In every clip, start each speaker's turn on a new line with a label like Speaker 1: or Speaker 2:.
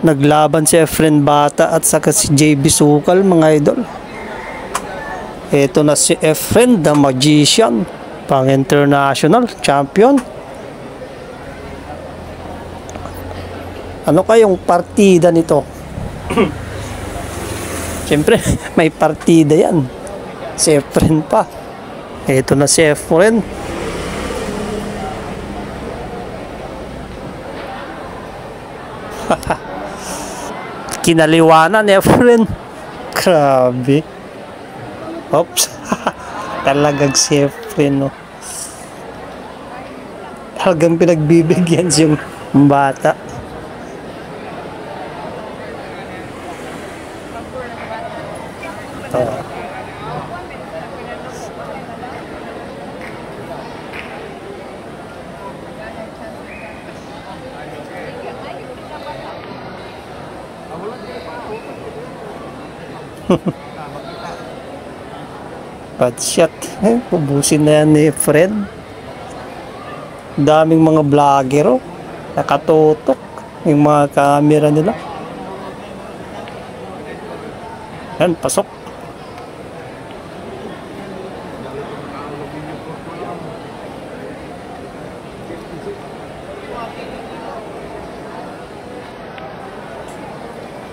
Speaker 1: Naglaban si Efren Bata at saka si JB Sukal, mga idol. Ito na si Efren the Magician, pang international champion. Ano kayong partida nito? Siyempre may partida yan. Si Efren pa. Ito na si Efren. Kinaliwanan ni Efren. Grabe. Oops. Talagang si Efren, no? Talagang pinagbibigyan yung bata. Oh. Bad shot. Ubusin na yan ni Fred. Daming mga vlogger, oh. Nakatutok yung mga camera nila. Yan, pasok.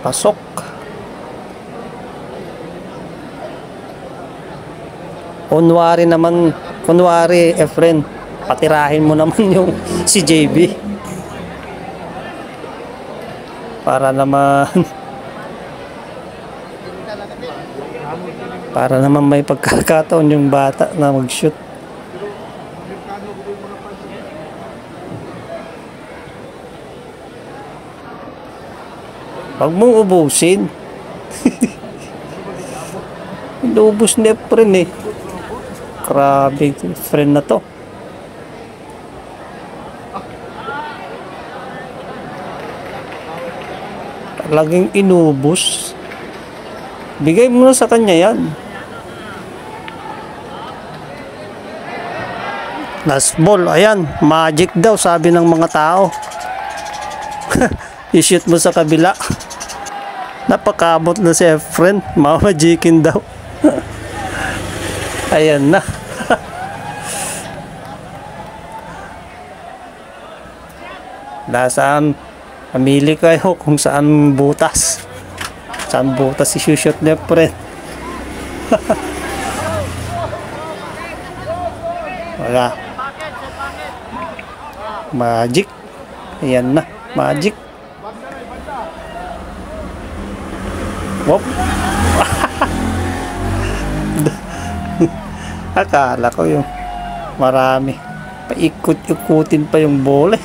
Speaker 1: Pasok. Kunwari Efren, patirahin mo naman yung si JB. Para naman may pagkakataon yung bata na mag-shoot. Huwag mong ubusin. Inubos ni Efren, eh. Grabe, friend na to. Talagang inubos. Bigay mo na sa kanya yan. Last ball, ayan, magic daw sabi ng mga tao. I-shoot mo sa kabila. Napakabot na si Efren, mamagikin daw. Ayan na. Nasaan, mamili kayo kung saan butas. Saan butas i-shoot ni Efren. Wala. Magic. Ayan na, magic. Wop. Akala ko yung marami. Paikot-ikutin pa yung bola.